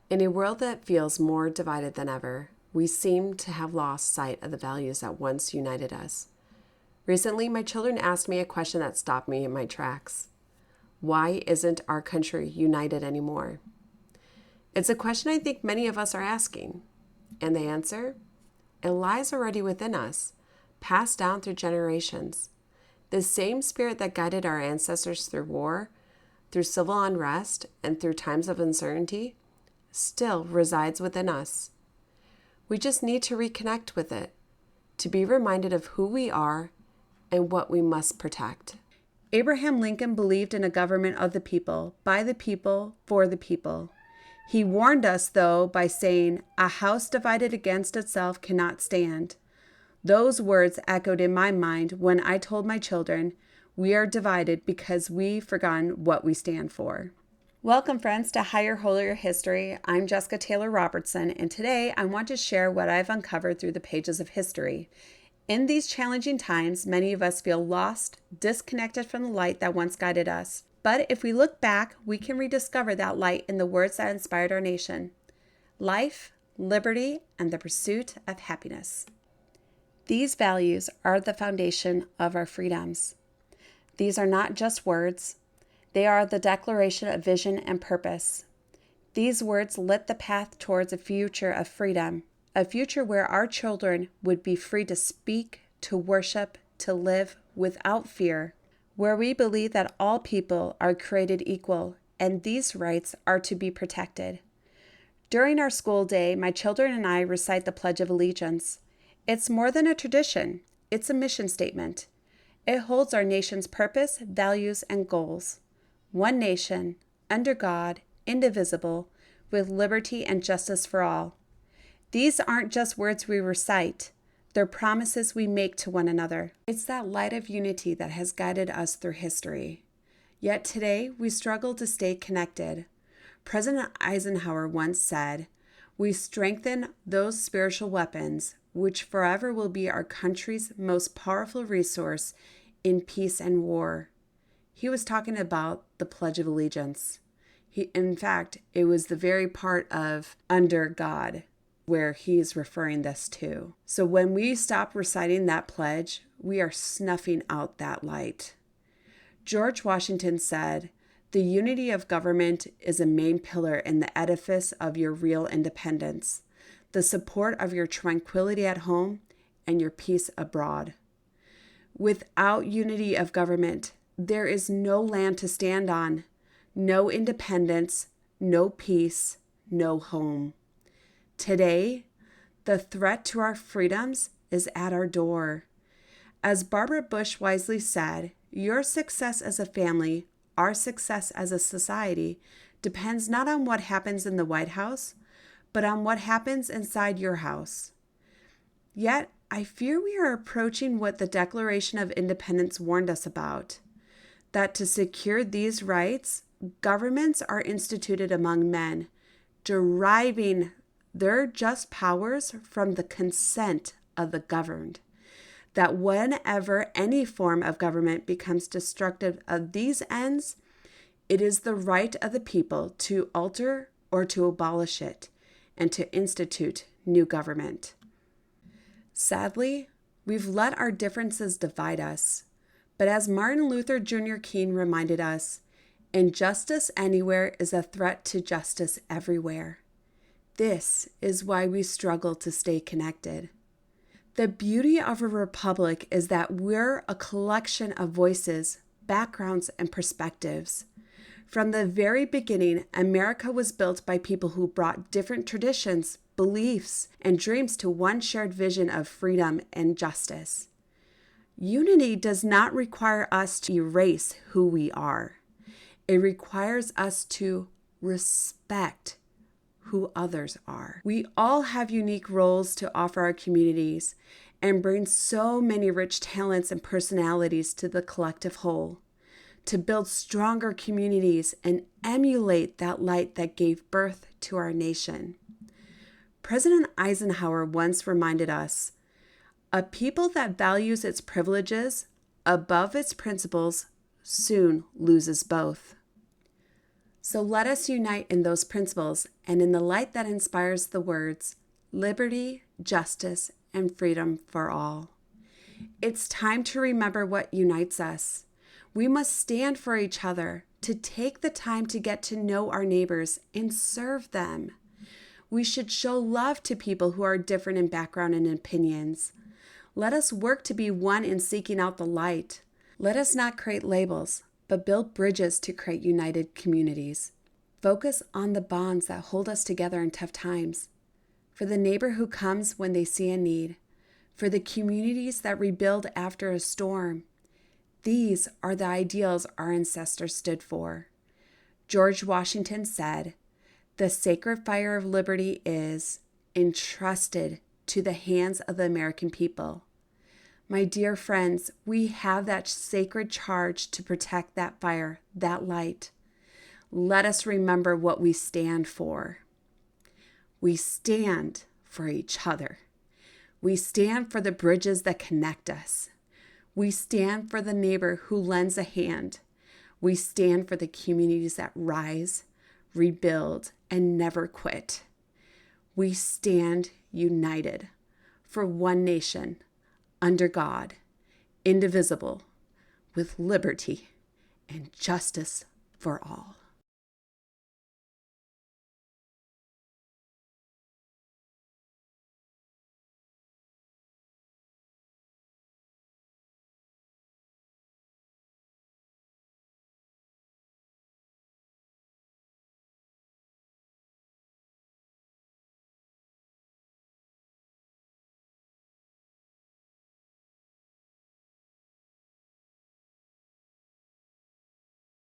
In a world that feels more divided than ever, we seem to have lost sight of the values that once united us. Recently, my children asked me a question that stopped me in my tracks. Why isn't our country united anymore? It's a question I think many of us are asking. And the answer? It lies already within us, passed down through generations. The same spirit that guided our ancestors through war, through civil unrest, and through times of uncertainty still resides within us. We just need to reconnect with it, to be reminded of who we are and what we must protect. Abraham Lincoln believed in a government of the people, by the people, for the people. He warned us, though, by saying, "A house divided against itself cannot stand." Those words echoed in my mind when I told my children, we are divided because we've forgotten what we stand for. Welcome, friends, to Higher Holier History. I'm Jessica Taylor Robertson, and today I want to share what I've uncovered through the pages of history. In these challenging times, many of us feel lost, disconnected from the light that once guided us. But if we look back, we can rediscover that light in the words that inspired our nation: life, liberty, and the pursuit of happiness. These values are the foundation of our freedoms. These are not just words. They are the declaration of vision and purpose. These words lit the path towards a future of freedom, a future where our children would be free to speak, to worship, to live without fear, where we believe that all people are created equal and these rights are to be protected. During our school day, my children and I recite the Pledge of Allegiance. It's more than a tradition, it's a mission statement. It holds our nation's purpose, values, and goals. One nation, under God, indivisible, with liberty and justice for all. These aren't just words we recite, they're promises we make to one another. It's that light of unity that has guided us through history. Yet today, we struggle to stay connected. President Eisenhower once said, "We strengthen those spiritual weapons, which forever will be our country's most powerful resource in peace and war." He was talking about the Pledge of Allegiance. In fact, it was the very part of under God where he is referring this to. So when we stop reciting that pledge, we are snuffing out that light. George Washington said, "The unity of government is a main pillar in the edifice of your real independence, the support of your tranquility at home and your peace abroad." Without unity of government, there is no land to stand on, no independence, no peace, no home. Today, the threat to our freedoms is at our door. As Barbara Bush wisely said, your success as a family, our success as a society, depends not on what happens in the White House, but on what happens inside your house. Yet, I fear we are approaching what the Declaration of Independence warned us about, that to secure these rights, governments are instituted among men, deriving their just powers from the consent of the governed. That whenever any form of government becomes destructive of these ends, it is the right of the people to alter or to abolish it and to institute new government. Sadly, we've let our differences divide us. But as Martin Luther Jr. King reminded us, injustice anywhere is a threat to justice everywhere. This is why we struggle to stay connected. The beauty of a republic is that we're a collection of voices, backgrounds, and perspectives. From the very beginning, America was built by people who brought different traditions, beliefs, and dreams to one shared vision of freedom and justice. Unity does not require us to erase who we are. It requires us to respect who others are. We all have unique roles to offer our communities and bring so many rich talents and personalities to the collective whole, to build stronger communities and emulate that light that gave birth to our nation. President Eisenhower once reminded us, "A people that values its privileges above its principles soon loses both." So let us unite in those principles and in the light that inspires the words, liberty, justice, and freedom for all. It's time to remember what unites us. We must stand for each other, to take the time to get to know our neighbors and serve them. We should show love to people who are different in background and opinions. Let us work to be one in seeking out the light. Let us not create labels, but build bridges to create united communities. Focus on the bonds that hold us together in tough times. For the neighbor who comes when they see a need. For the communities that rebuild after a storm. These are the ideals our ancestors stood for. George Washington said, "The sacred fire of liberty is entrusted to the hands of the American people." My dear friends, we have that sacred charge to protect that fire, that light. Let us remember what we stand for. We stand for each other. We stand for the bridges that connect us. We stand for the neighbor who lends a hand. We stand for the communities that rise, rebuild, and never quit. We stand united for one nation, under God, indivisible, with liberty and justice for all.